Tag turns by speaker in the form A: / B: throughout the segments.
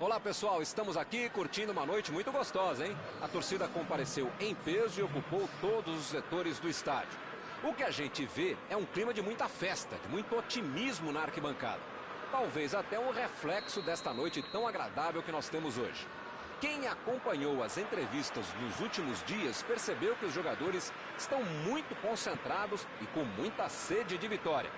A: Olá pessoal, estamos aqui curtindo uma noite muito gostosa, hein? A torcida compareceu em peso e ocupou todos os setores do estádio. O que a gente vê é um clima de muita festa, de muito otimismo na arquibancada. Talvez até um reflexo desta noite tão agradável que nós temos hoje. Quem acompanhou as entrevistas nos últimos dias percebeu que os jogadores estão muito concentrados e com muita sede de vitória.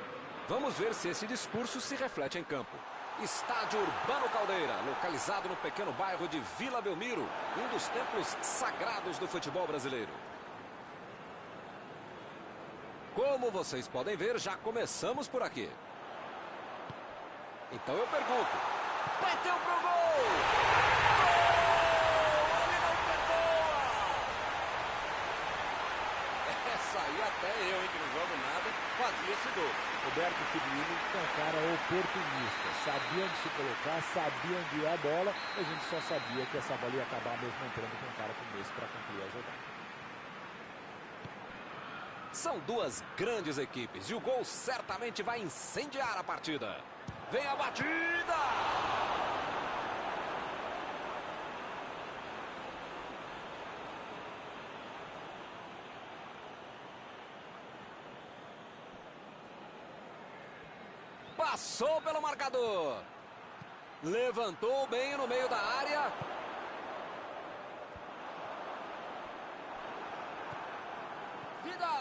A: Vamos ver se esse discurso se reflete em campo. Estádio Urbano Caldeira, localizado no pequeno bairro de Vila Belmiro, um dos templos sagrados do futebol brasileiro. Como vocês podem ver, já começamos por aqui. Então eu pergunto, bateu pro gol! Ele não perdoa! Essa aí até eu, hein, que não jogo nada, fazia esse gol.
B: Roberto Firmino é um cara oportunista, sabia onde se colocar, sabia onde ia a bola, a gente só sabia que essa bola ia acabar mesmo entrando com um cara como esse para concluir a jogada.
A: São duas grandes equipes e o gol certamente vai incendiar a partida. Vem a batida! Passou pelo marcador. Levantou bem no meio da área. Vida!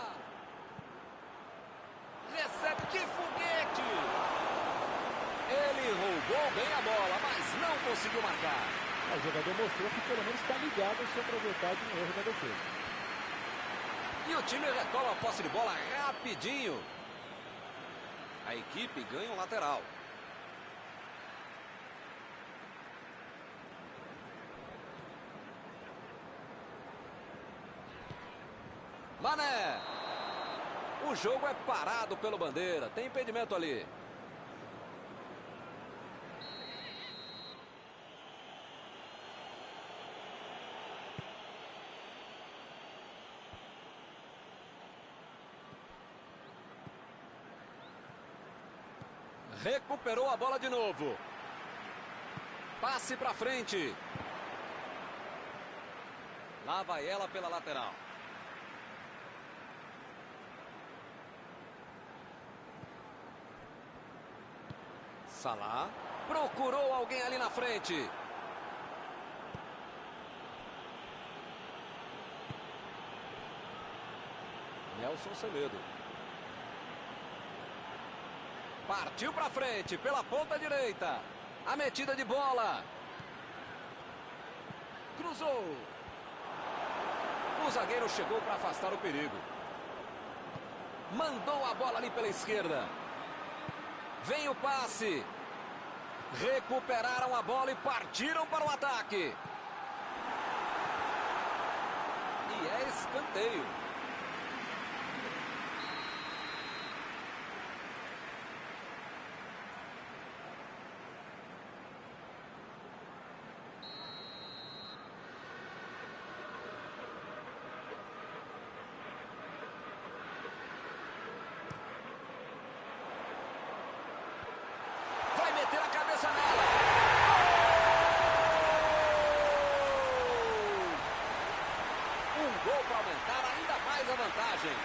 A: Recebe, que foguete! Ele roubou bem a bola, mas não conseguiu marcar.
B: O jogador mostrou que pelo menos está ligado a se aproveitar de um erro da defesa.
A: E o time retoma a posse de bola rapidinho. A equipe ganha um lateral. Mané! O jogo é parado pelo bandeira. Tem impedimento ali. Recuperou a bola de novo. Passe para frente. Lá vai ela pela lateral. Salah procurou alguém ali na frente. Nelson Semedo. Partiu para frente, pela ponta direita. A metida de bola. Cruzou. O zagueiro chegou para afastar o perigo. Mandou a bola ali pela esquerda. Vem o passe. Recuperaram a bola e partiram para o ataque. E é escanteio. Meter a cabeça nela. Um gol para aumentar ainda mais a vantagem.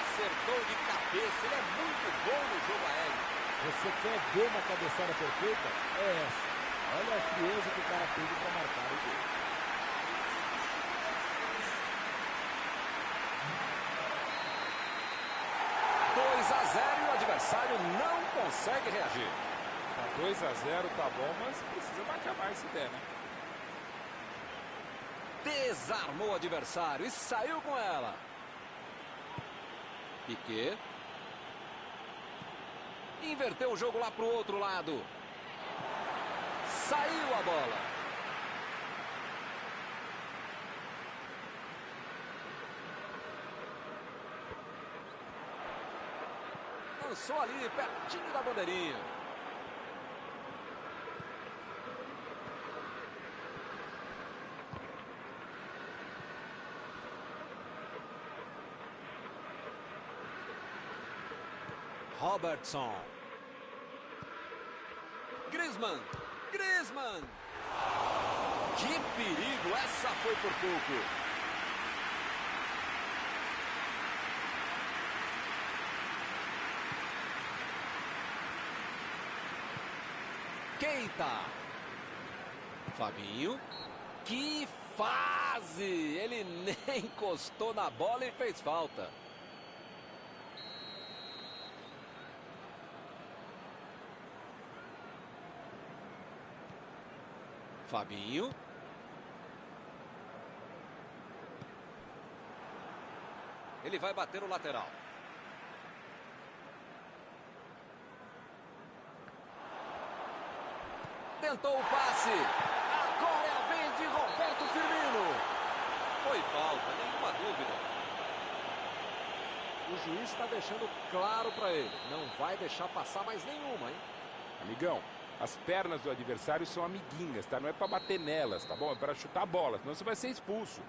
A: Acertou de cabeça. Ele é muito bom no jogo aéreo.
B: Você quer ver uma cabeçada perfeita? É essa. Olha a frieza que o cara teve para marcar o gol.
A: A 0 e o adversário não consegue reagir.
C: Tá 2-0, tá bom, mas precisa marcar mais se der, né?
A: Desarmou o adversário e saiu com ela. Piquet. Inverteu o jogo lá pro outro lado. Saiu a bola. Lançou ali, pertinho da bandeirinha. Robertson. Griezmann. Griezmann. Que perigo, essa foi por pouco. Keita. Fabinho. Que fase! Ele nem encostou na bola e fez falta. Fabinho. Ele vai bater o lateral. Tentou o passe. Agora é a vez de Roberto Firmino. Foi falta, nenhuma dúvida.
B: O juiz está deixando claro para ele. Não vai deixar passar mais nenhuma, hein?
C: Amigão, as pernas do adversário são amiguinhas, tá? Não é para bater nelas, tá bom? É para chutar a bola, senão você vai ser expulso.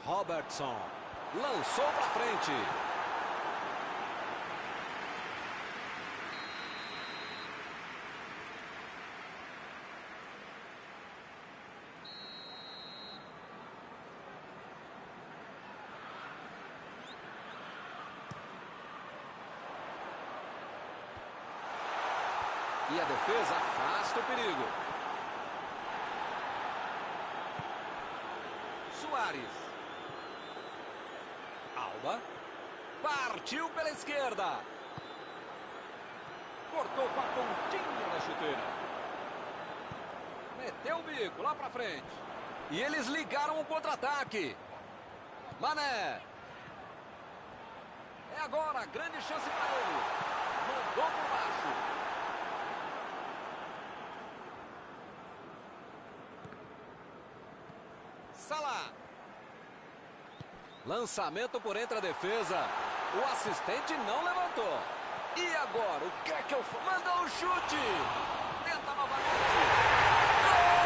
A: Robertson. Lançou para frente. E a defesa afasta o perigo. Suárez. Alba. Partiu pela esquerda. Cortou com a pontinha da chuteira. Meteu o bico lá pra frente. E eles ligaram o contra-ataque. Mané. É agora, grande chance para ele. Mandou por baixo. Salah. Lançamento por entre a defesa. O assistente não levantou. E agora, o que é que eu faço? Mandou o chute. Tenta novamente. Gol!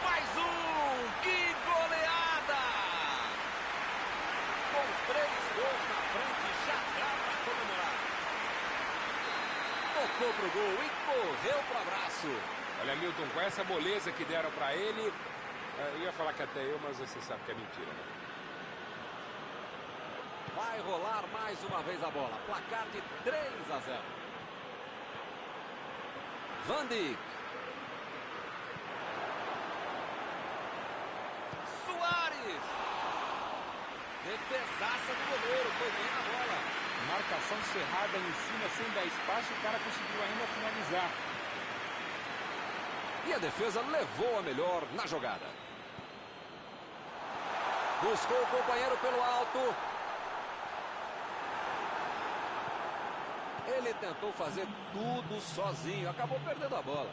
A: Mais um! Que goleada! Com 3 gols na frente, já dá para comemorar. Tocou pro gol e correu pro abraço.
C: Olha, Milton, com essa moleza que deram para ele, eu ia falar que até eu, mas você sabe que é mentira, né?
A: Vai rolar mais uma vez a bola. Placar de 3-0. Van Dijk. Suárez. Defesaça do goleiro. Foi bem na bola.
C: Marcação cerrada em cima, sem dar espaço, o cara conseguiu ainda finalizar.
A: E a defesa levou a melhor na jogada. Buscou o companheiro pelo alto. Ele tentou fazer tudo sozinho. Acabou perdendo a bola.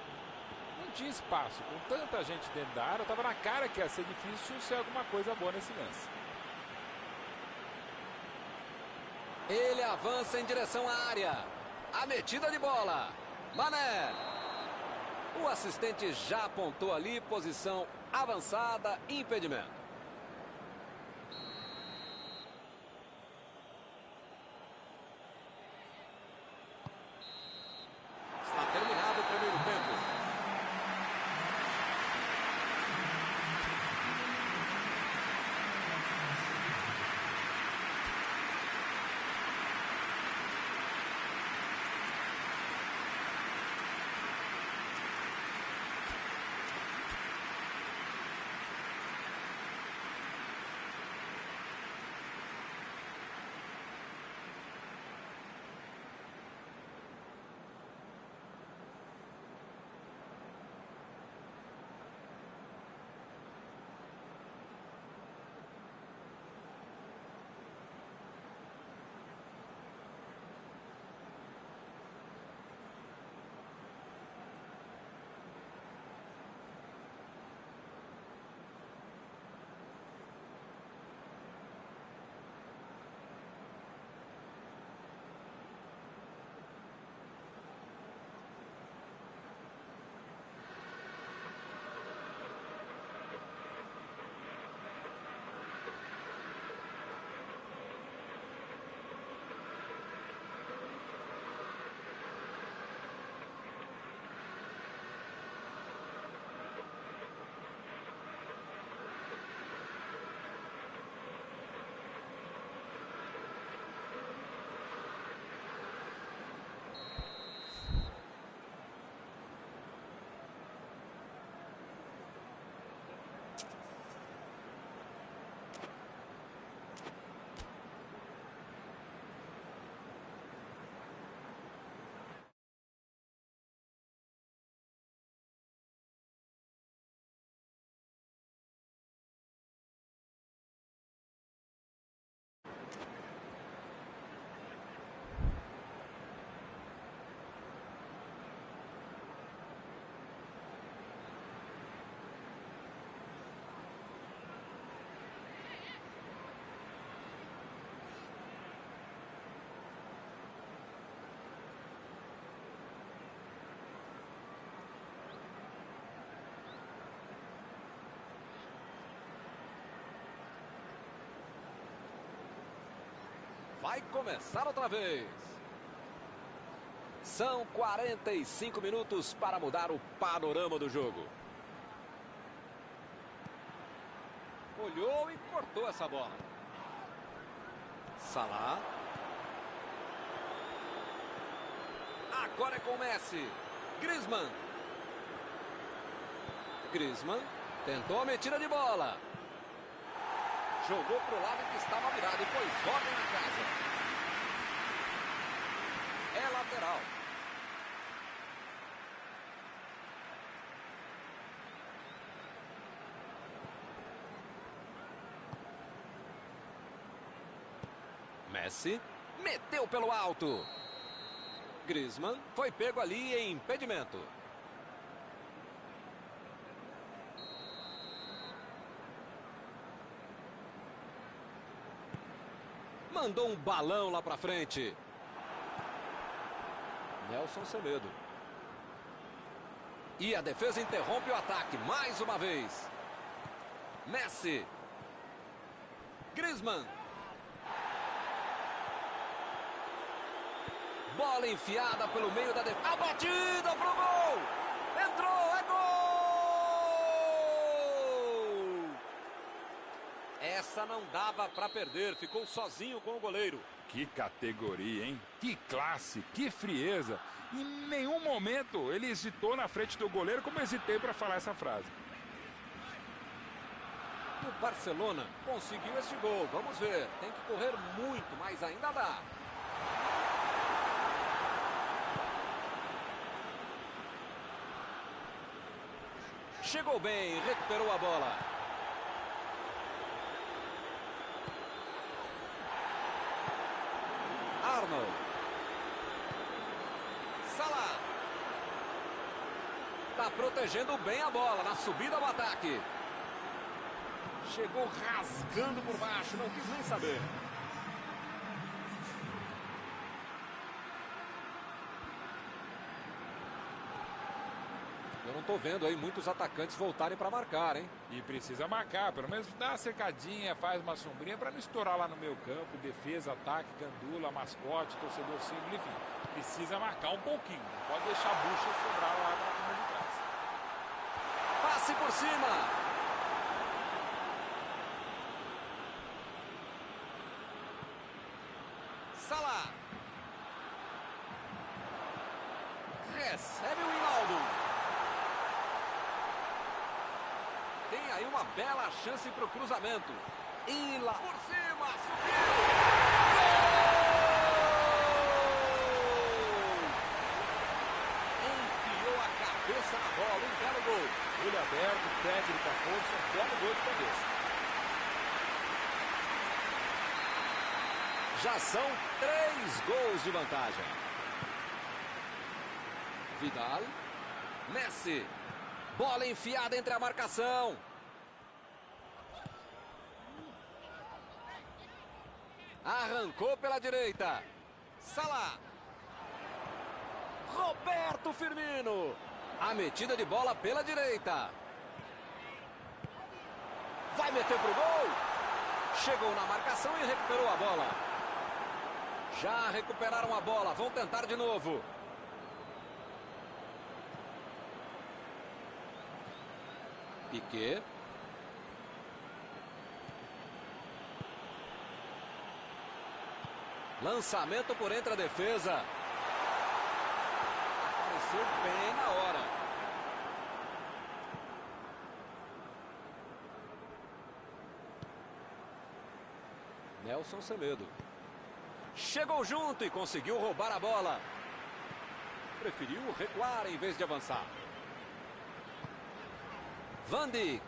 C: Não tinha espaço. Com tanta gente dentro da área, estava na cara que ia ser difícil ser alguma coisa boa nesse lance.
A: Ele avança em direção à área. A metida de bola. Mané. O assistente já apontou ali, posição avançada, impedimento. Está terminado o primeiro tempo. Vai começar outra vez. São 45 minutos para mudar o panorama do jogo. Olhou e cortou essa bola. Salah. Agora é com o Messi. Griezmann. Griezmann tentou a metida de bola. Jogou para o lado que estava virado e pôs ordem na casa. É lateral. Messi meteu pelo alto. Griezmann foi pego ali em impedimento. Mandou um balão lá pra frente. Nelson Semedo. E a defesa interrompe o ataque mais uma vez. Messi. Griezmann. Bola enfiada pelo meio da defesa. A batida pro gol. Entrou, é gol! Essa não dava para perder. Ficou sozinho com o goleiro.
C: Que categoria, hein? Que classe, que frieza. Em nenhum momento ele hesitou na frente do goleiro, como eu hesitei para falar essa frase.
A: O Barcelona conseguiu este gol. Vamos ver. Tem que correr muito, mas ainda dá. Chegou bem, recuperou a bola. Arnold. Salah. Está protegendo bem a bola na subida ao ataque. Chegou rasgando por baixo, não quis nem saber. Eu não estou vendo aí muitos atacantes voltarem para marcar, hein?
C: E precisa marcar, pelo menos dá uma cercadinha, faz uma sombrinha para não estourar lá no meio campo. Defesa, ataque, gandula, mascote, torcedor símbolo, enfim. Precisa marcar um pouquinho, não pode deixar a bucha sobrar lá na linha de trás.
A: Passe por cima. Salah. Recebe o Wijnaldum. Tem aí uma bela chance para o cruzamento. E lá por cima, subiu. Gol! Enfiou a cabeça na bola, um belo gol.
B: Olho aberto, técnica, força, um belo gol de cabeça.
A: Já são 3 gols de vantagem. Vidal. Messi. Bola enfiada entre a marcação. Arrancou pela direita. Salah. Roberto Firmino. A metida de bola pela direita. Vai meter pro gol. Chegou na marcação e recuperou a bola. Já recuperaram a bola. Vão tentar de novo. Piqué. Lançamento por entre a defesa. Apareceu bem na hora. Nelson Semedo. Chegou junto e conseguiu roubar a bola. Preferiu recuar em vez de avançar. Van Dijk.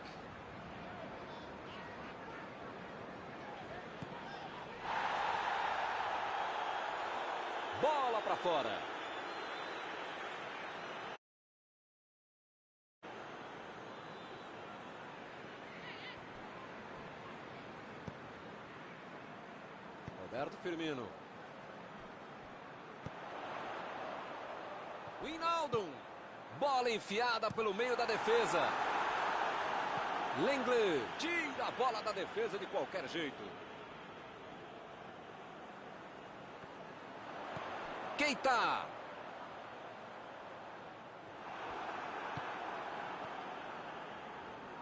A: Bola para fora. Roberto Firmino. Wijnaldum. Bola enfiada pelo meio da defesa. Lenglet tira a bola da defesa de qualquer jeito. Keita.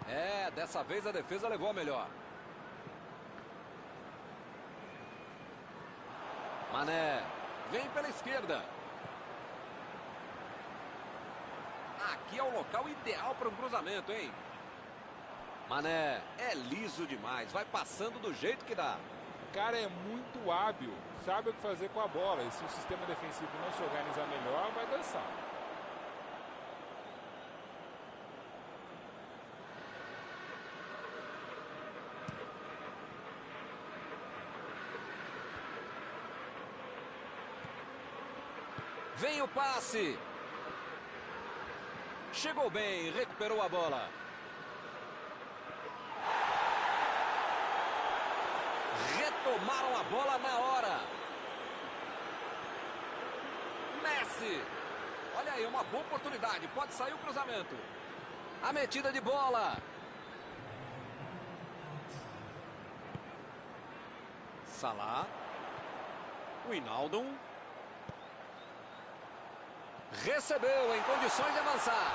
A: É, dessa vez a defesa levou a melhor. Mané, vem pela esquerda. Aqui é o local ideal para um cruzamento, hein? Mané, é liso demais, vai passando do jeito que dá.
C: O cara é muito hábil, sabe o que fazer com a bola. E se o sistema defensivo não se organizar melhor, vai dançar.
A: Vem o passe. Chegou bem, recuperou a bola. Retomaram a bola na hora. Messi. Olha aí, uma boa oportunidade. Pode sair o cruzamento. A metida de bola. Salah. Wijnaldum. Recebeu em condições de avançar.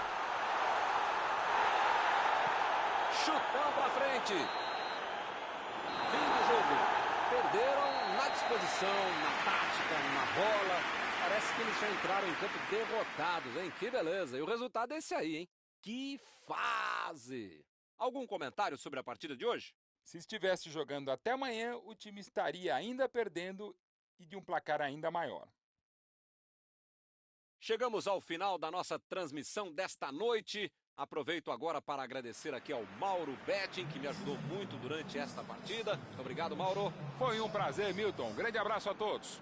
A: Chutão para frente. Fim do jogo. Perderam na disposição, na tática, na bola. Parece que eles já entraram em campo derrotados, hein? Que beleza. E o resultado é esse aí, hein? Que fase! Algum comentário sobre a partida de hoje?
C: Se estivesse jogando até amanhã, o time estaria ainda perdendo e de um placar ainda maior.
A: Chegamos ao final da nossa transmissão desta noite. Aproveito agora para agradecer aqui ao Mauro Betting, que me ajudou muito durante esta partida. Muito obrigado, Mauro.
C: Foi um prazer, Milton. Grande abraço a todos.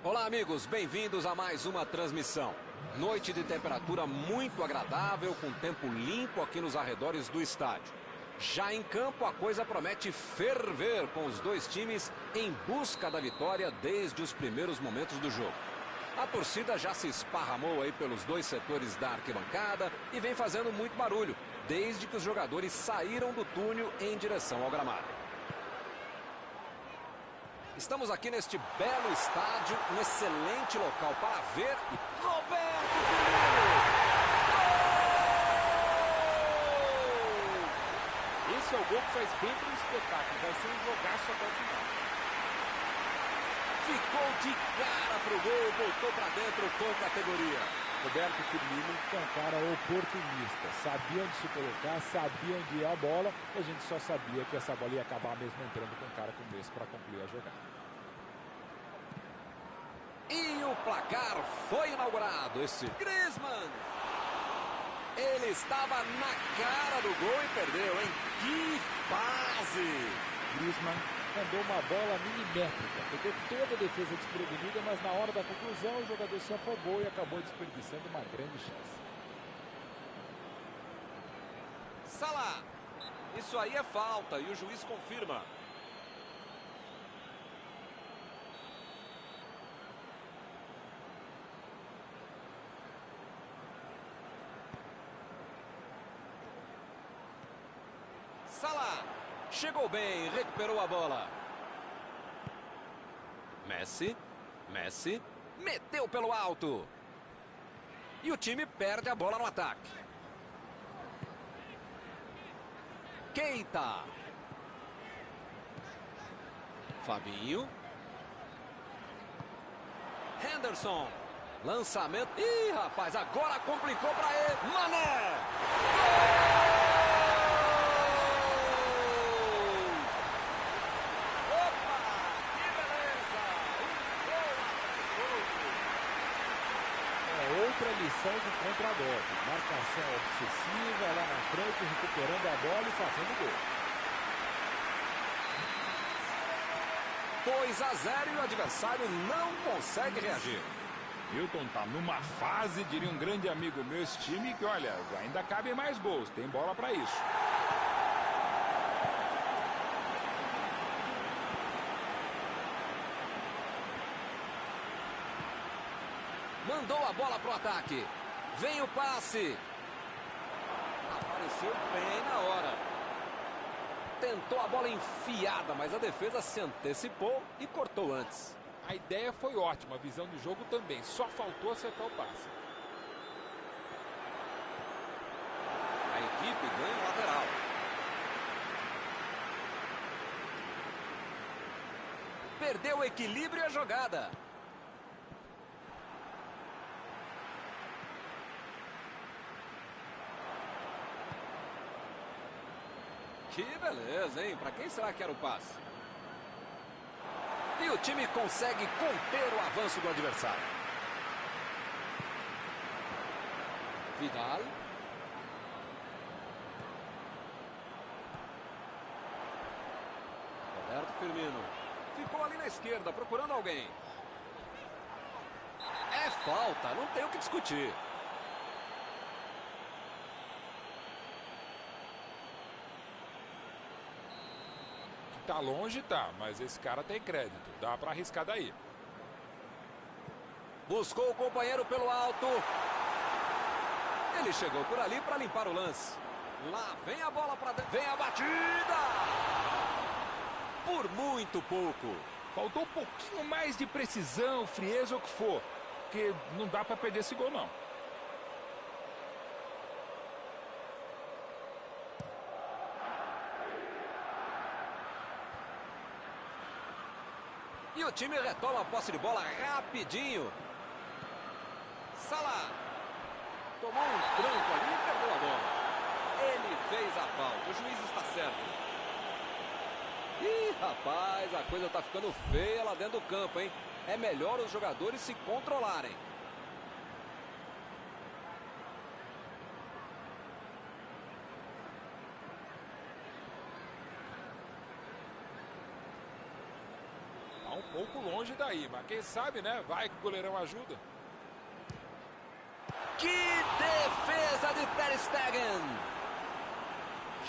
A: Olá, amigos, bem-vindos a mais uma transmissão. Noite de temperatura muito agradável, com tempo limpo aqui nos arredores do estádio. Já em campo, a coisa promete ferver, com os dois times em busca da vitória desde os primeiros momentos do jogo. A torcida já se esparramou aí pelos dois setores da arquibancada e vem fazendo muito barulho, desde que os jogadores saíram do túnel em direção ao gramado. Estamos aqui neste belo estádio, um excelente local para ver. Roberto Firmino!
C: Gol! Esse é o gol que faz bem para o espetáculo. Vai ser um jogaço até o final.
A: Ficou de cara pro gol, voltou para dentro com categoria.
B: Roberto Firmino é um cara oportunista, sabia onde se colocar, sabia onde ia a bola, e a gente só sabia que essa bola ia acabar mesmo entrando com um cara como esse para concluir a jogada.
A: E o placar foi inaugurado, esse Griezmann. Ele estava na cara do gol e perdeu, hein? Que fase!
B: Griezmann mandou uma bola milimétrica, pegou toda a defesa desprevenida, mas na hora da conclusão o jogador se afobou e acabou desperdiçando uma grande chance.
A: Salah, isso aí é falta e o juiz confirma. Salah chegou bem, recuperou a bola. Messi, meteu pelo alto. E o time perde a bola no ataque. Keita. Fabinho. Henderson. Lançamento. Ih, rapaz, agora complicou para ele. Mané.
B: Outra lição de contra-golpe. Marcação obsessiva lá na frente, recuperando a bola e fazendo gol.
A: 2-0 e o adversário não consegue reagir.
C: Hilton tá numa fase, diria um grande amigo meu, esse time, que olha, ainda cabem mais gols, tem bola para isso.
A: Mandou a bola pro ataque. Vem o passe. Apareceu bem na hora. Tentou a bola enfiada, mas a defesa se antecipou e cortou antes.
C: A ideia foi ótima, a visão do jogo também. Só faltou acertar o passe.
A: A equipe ganha o lateral. Perdeu o equilíbrio e a jogada. Que beleza, hein? Para quem será que era o passe? E o time consegue conter o avanço do adversário. Vidal. Roberto Firmino. Ficou ali na esquerda, procurando alguém. É falta, não tem o que discutir.
C: Tá longe, tá, mas esse cara tem crédito. Dá pra arriscar daí.
A: Buscou o companheiro pelo alto. Ele chegou por ali para limpar o lance. Lá vem a bola para dentro. Vem a batida. Por muito pouco.
C: Faltou um pouquinho mais de precisão, frieza ou o que for. Porque não dá pra perder esse gol, não.
A: E o time retoma a posse de bola rapidinho. Salah. Tomou um tranco ali e perdeu a bola. Ele fez a falta. O juiz está certo. Ih, rapaz, a coisa tá ficando feia lá dentro do campo, hein? É melhor os jogadores se controlarem.
C: pouco longe daí, mas quem sabe, né? Vai que o goleirão ajuda.
A: Que defesa de Ter Stegen!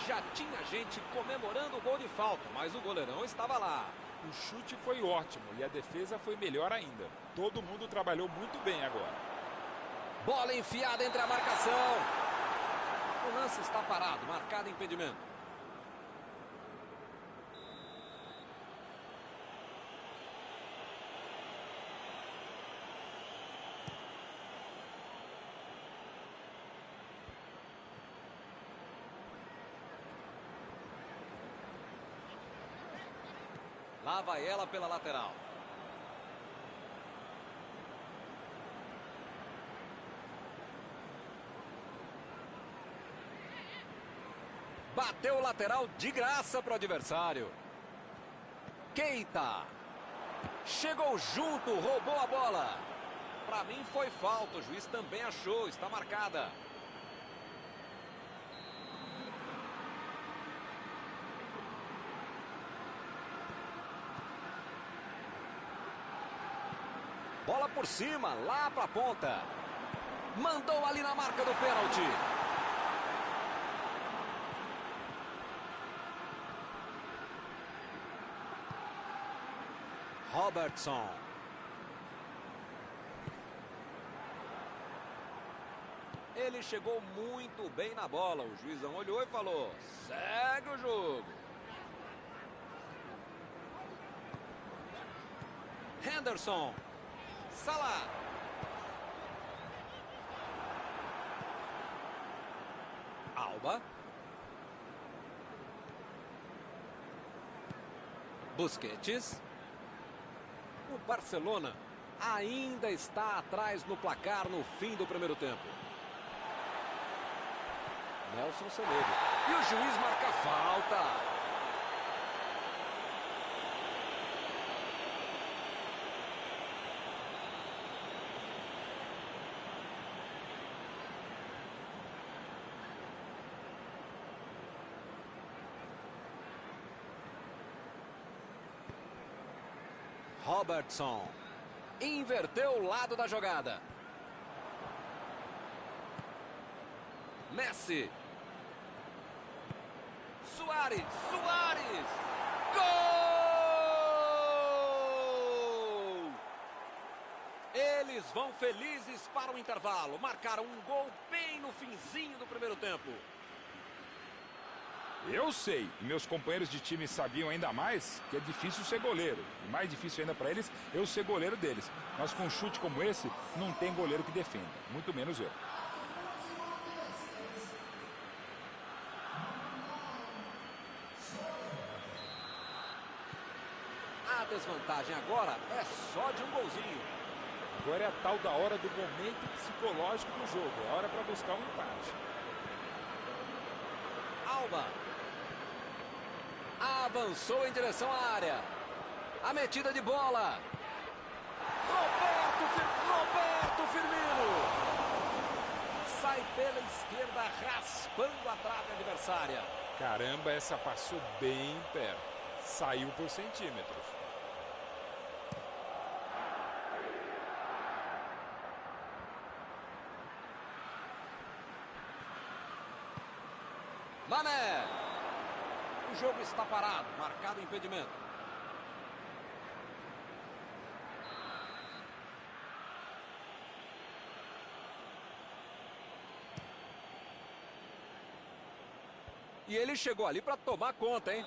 A: Já tinha gente comemorando o gol de falta, mas o goleirão estava lá.
C: O chute foi ótimo e a defesa foi melhor ainda. Todo mundo trabalhou muito bem agora.
A: Bola enfiada entre a marcação. O lance está parado, marcado impedimento. Lá vai ela pela lateral. Bateu o lateral de graça para o adversário. Keita. Chegou junto, roubou a bola. Para mim foi falta, o juiz também achou, está marcada. Bola por cima, lá para a ponta. Mandou ali na marca do pênalti. Robertson. Ele chegou muito bem na bola. O juizão olhou e falou: segue o jogo. Henderson. Salah. Alba. Busquets. O Barcelona ainda está atrás no placar no fim do primeiro tempo. Nelson Semedo. E o juiz marca falta. Robertson. Inverteu o lado da jogada. Messi. Suárez. Gol! Eles vão felizes para o intervalo. Marcaram um gol bem no finzinho do primeiro tempo.
C: Eu sei, e meus companheiros de time sabiam ainda mais que é difícil ser goleiro. E mais difícil ainda para eles, eu ser goleiro deles. Mas com um chute como esse, não tem goleiro que defenda. Muito menos eu.
A: A desvantagem agora é só de um golzinho.
C: Agora é a tal da hora do momento psicológico do jogo. É hora para buscar um empate.
A: Alba. Avançou em direção à área. A metida de bola. Roberto Firmino. Sai pela esquerda, raspando a trave adversária.
C: Caramba, essa passou bem perto. Saiu por centímetros.
A: Mané. O jogo está parado, marcado impedimento. E ele chegou ali para tomar conta, hein?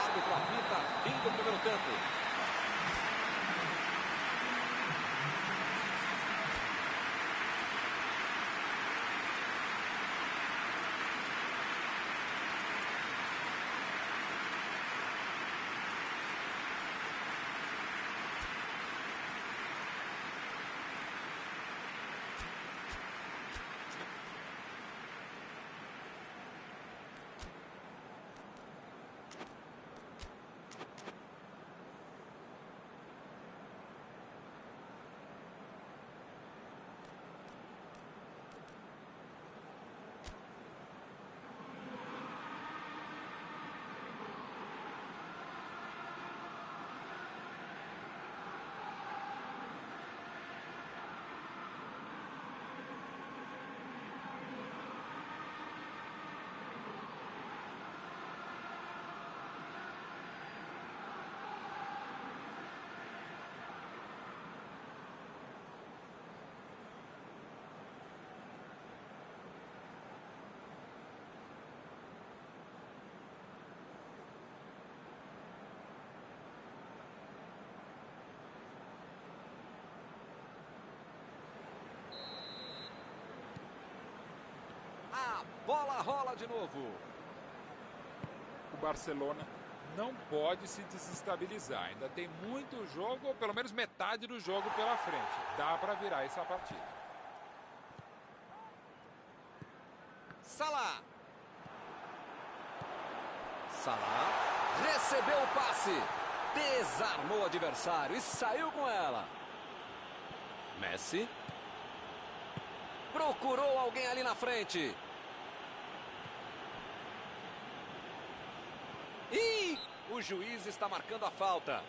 A: Árbitro apita, fim do primeiro tempo. bola rola de novo.
C: O Barcelona não pode se desestabilizar. Ainda tem muito jogo, ou pelo menos metade do jogo pela frente. Dá para virar essa partida.
A: Salah. Salah recebeu o passe. Desarmou o adversário e saiu com ela. Messi. Procurou alguém ali na frente. E o juiz está marcando a falta.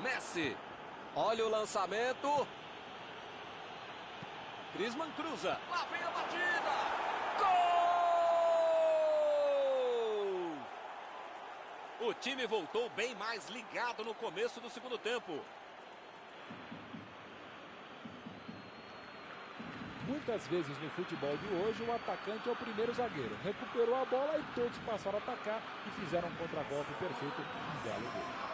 A: Messi, olha o lançamento. Griezmann cruza, lá vem a batida. Gol! O time voltou bem mais ligado no começo do segundo tempo.
B: Muitas vezes no futebol de hoje o atacante é o primeiro zagueiro. Recuperou a bola e todos passaram a atacar e fizeram um contragolpe perfeito, um belo gol.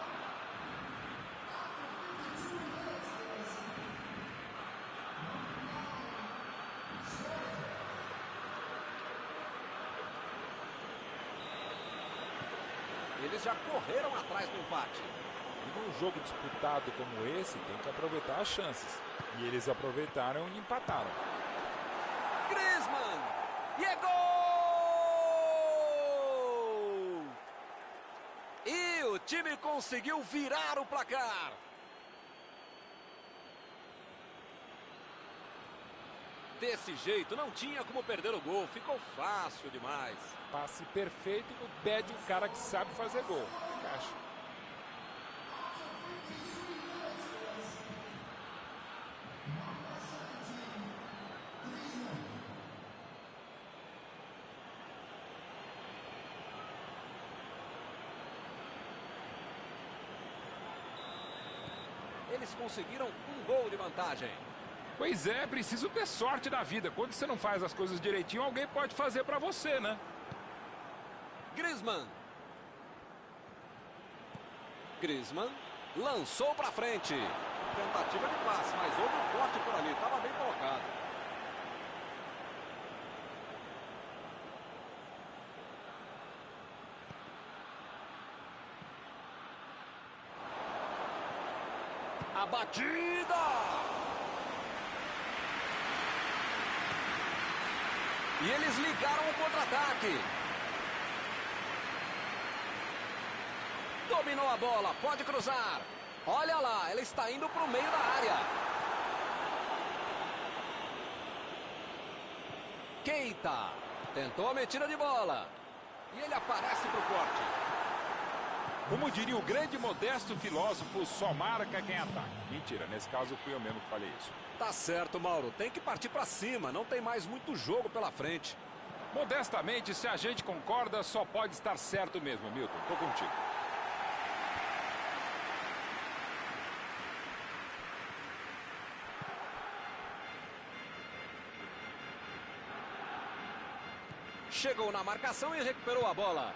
A: Eles já correram atrás do empate.
C: E num jogo disputado como esse, tem que aproveitar as chances. E eles aproveitaram e empataram.
A: Griezmann! E é gol! E o time conseguiu virar o placar. Desse jeito, não tinha como perder o gol. Ficou fácil demais.
C: Passe perfeito no pé de um cara que sabe fazer gol. Encaixa.
A: Eles conseguiram um gol de vantagem.
C: Pois é, preciso ter sorte da vida. Quando você não faz as coisas direitinho, alguém pode fazer pra você, né?
A: Griezmann. Griezmann lançou pra frente. Tentativa de passe, mas houve um corte por ali. Estava bem colocado. A batida! E eles ligaram o contra-ataque. Dominou a bola, pode cruzar. Olha lá, ela está indo para o meio da área. Keita tentou a metida de bola. E ele aparece para o corte.
C: Como diria o grande modesto filósofo, só marca quem ataca. Mentira, nesse caso fui eu mesmo que falei isso.
A: Tá certo, Mauro. Tem que partir para cima. Não tem mais muito jogo pela frente.
C: Modestamente, se a gente concorda, só pode estar certo mesmo, Milton. Tô contigo.
A: Chegou na marcação e recuperou a bola.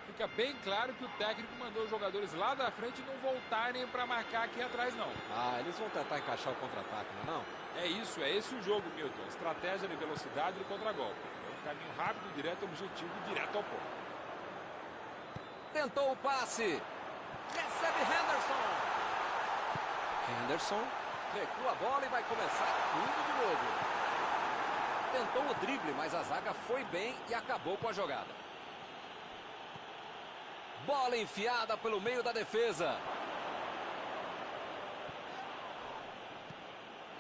C: Fica bem claro que o técnico mandou os jogadores lá da frente não voltarem para marcar aqui atrás, não.
A: Ah, eles vão tentar encaixar o contra-ataque, não é não?
C: É isso, é esse o jogo, Milton. Estratégia de velocidade do contra-golpe. É um caminho rápido, direto ao objetivo, direto ao ponto.
A: Tentou o passe. Recebe Henderson. Henderson recua a bola e vai começar tudo de novo. Tentou o drible, mas a zaga foi bem e acabou com a jogada. Bola enfiada pelo meio da defesa.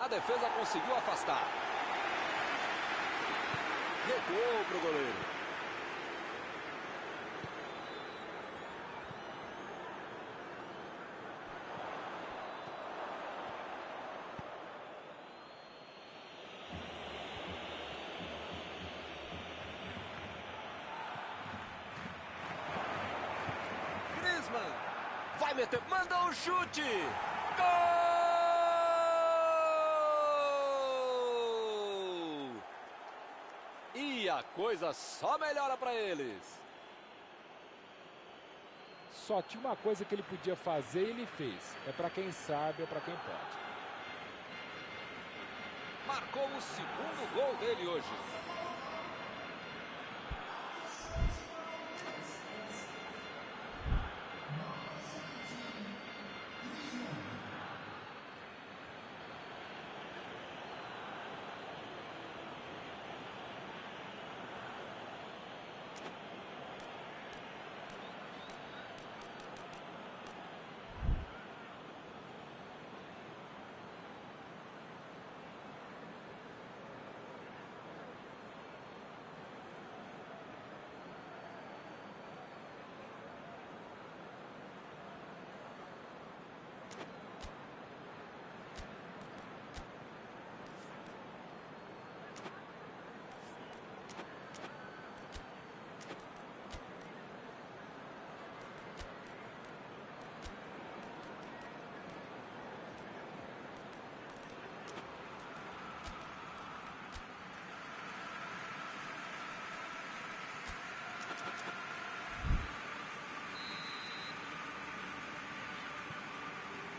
A: A defesa conseguiu afastar. Recuou para o goleiro. Vai meter, mandou um chute. Gol! E a coisa só melhora para eles.
B: Só tinha uma coisa que ele podia fazer e ele fez. É para quem sabe, é para quem pode.
A: Marcou o segundo gol dele hoje.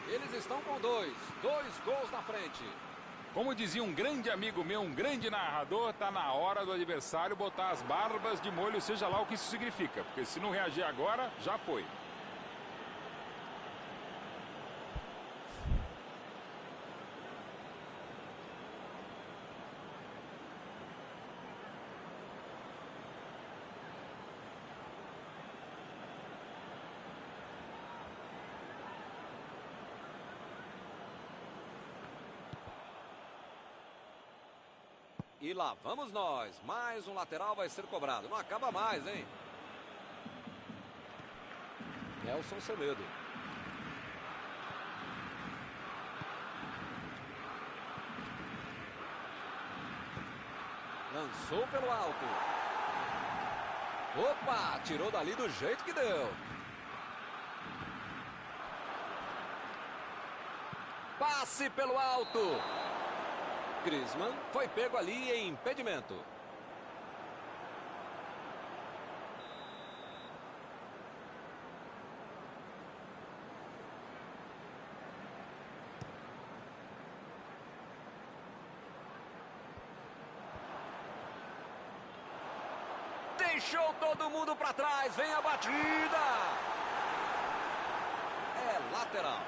A: Eles estão com dois gols na frente.
C: Como dizia um grande amigo meu, um grande narrador, tá na hora do adversário botar as barbas de molho, seja lá o que isso significa. Porque se não reagir agora, já foi.
A: E lá vamos nós. Mais um lateral vai ser cobrado. Não acaba mais, hein? Nelson Semedo. Lançou pelo alto. Opa! Tirou dali do jeito que deu. Passe pelo alto. Griezmann foi pego ali em impedimento. Deixou todo mundo para trás. Vem a batida. É lateral.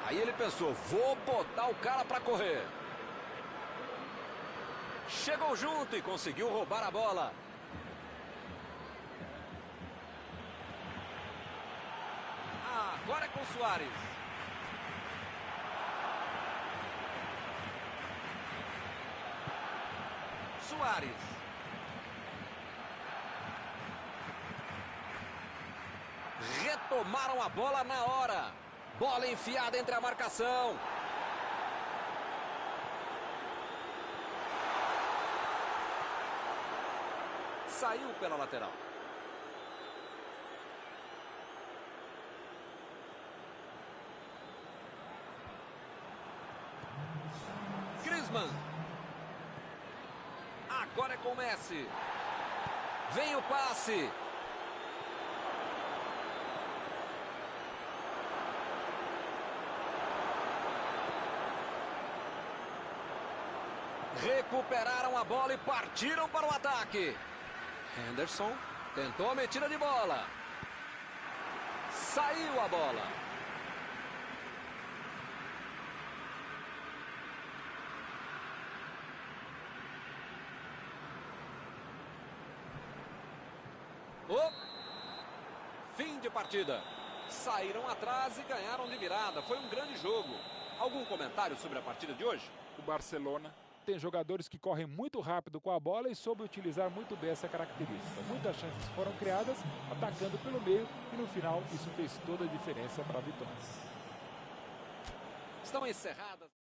A: Aí ele pensou, vou botar o cara para correr. Chegou junto e conseguiu roubar a bola. Agora é com o Suárez. Suárez. Retomaram a bola na hora. Bola enfiada entre a marcação. Saiu pela lateral. Griezmann. Agora é com o Messi. Vem o passe. Recuperaram a bola e partiram para o ataque. Henderson Tentou a metida de bola. Saiu a bola. Fim de partida. Saíram atrás e ganharam de virada. Foi um grande jogo. Algum comentário sobre a partida de hoje?
C: O Barcelona
B: tem jogadores que correm muito rápido com a bola e soube utilizar muito bem essa característica. Muitas chances foram criadas atacando pelo meio e no final isso fez toda a diferença para a vitória.
A: Estão encerradas.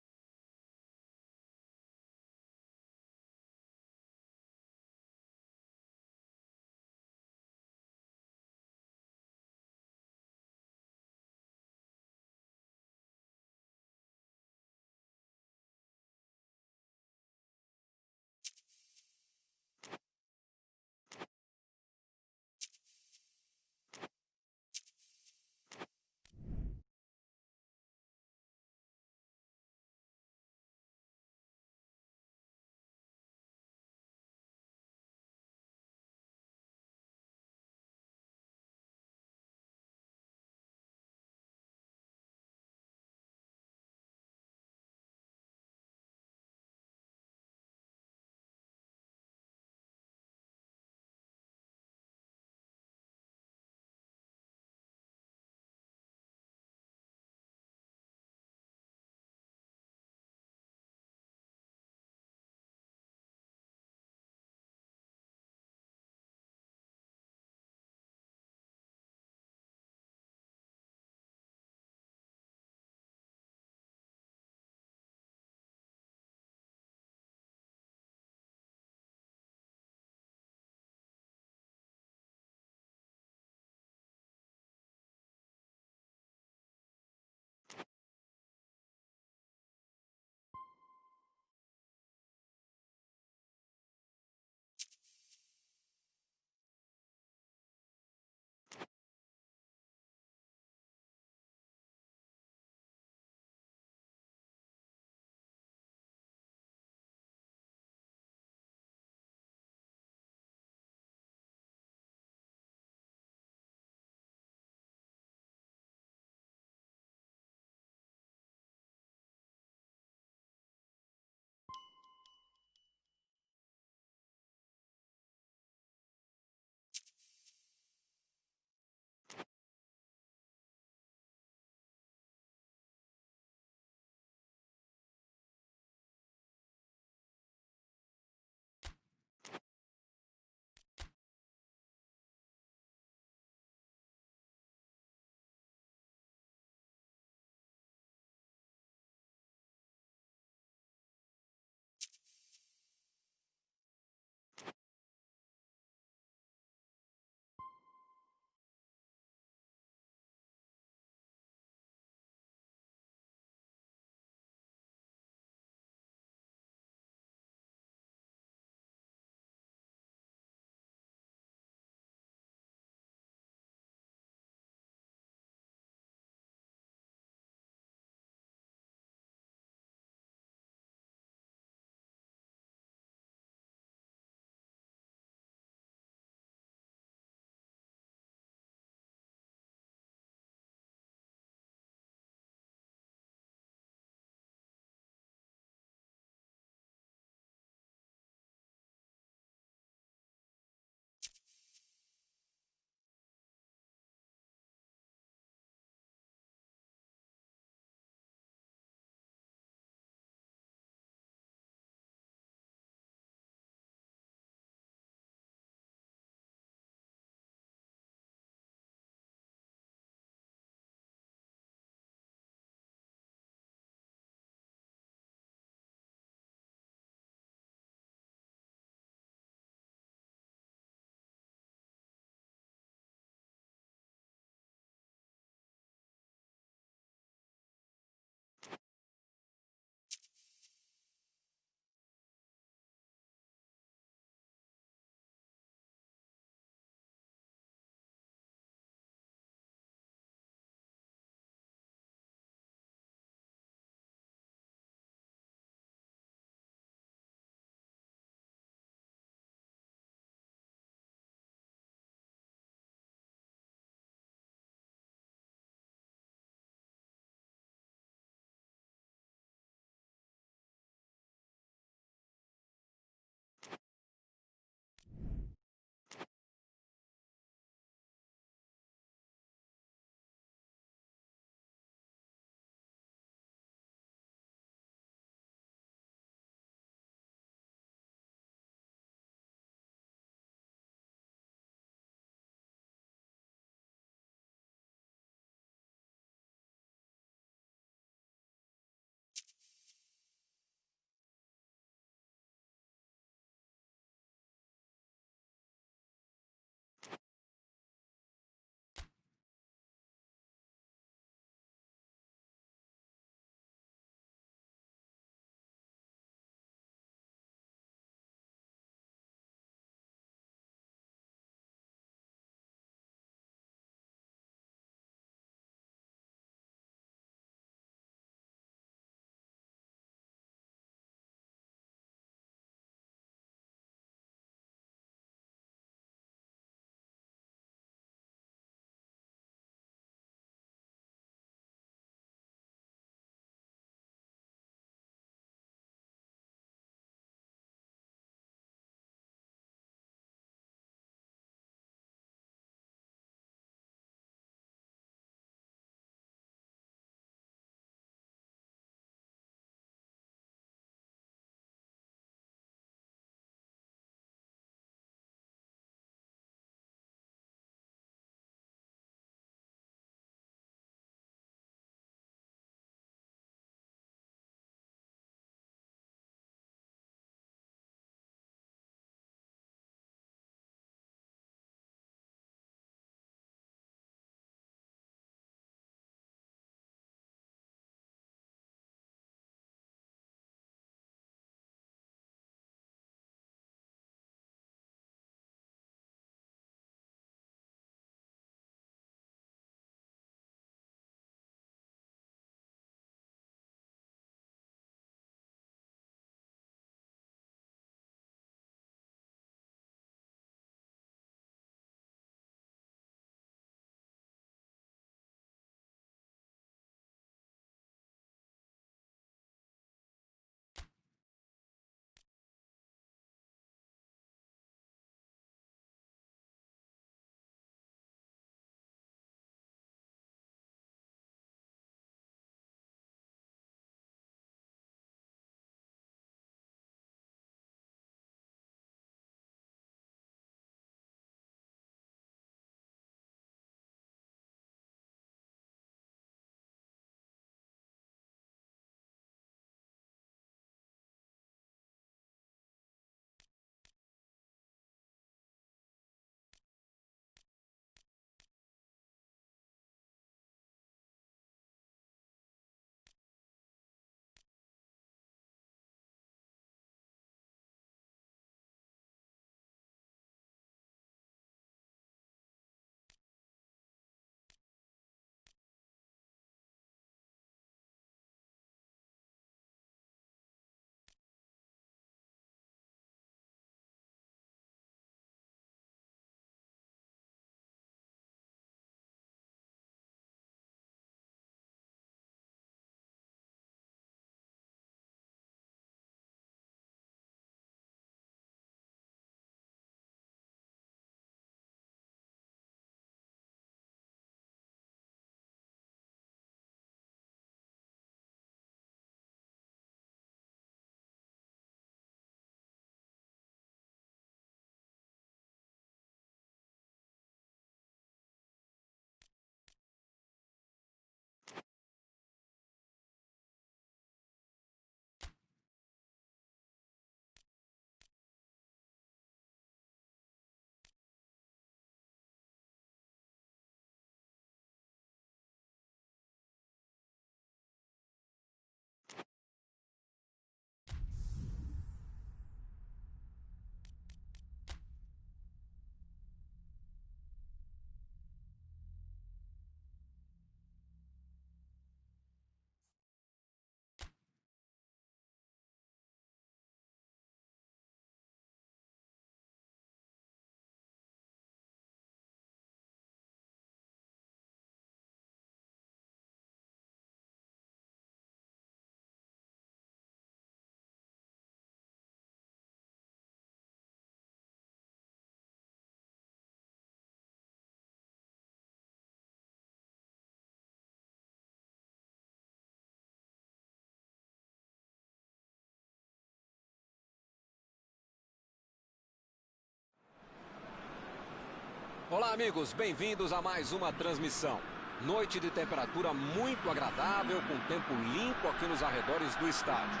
A: Olá, amigos, bem-vindos a mais uma transmissão. Noite de temperatura muito agradável, com tempo limpo aqui nos arredores do estádio.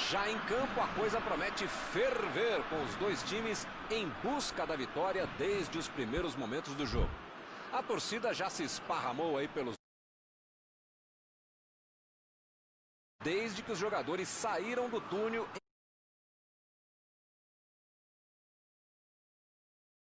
A: Já em campo, a coisa promete ferver, com os dois times em busca da vitória desde os primeiros momentos do jogo. A torcida já se esparramou aí pelos... desde que os jogadores saíram do túnel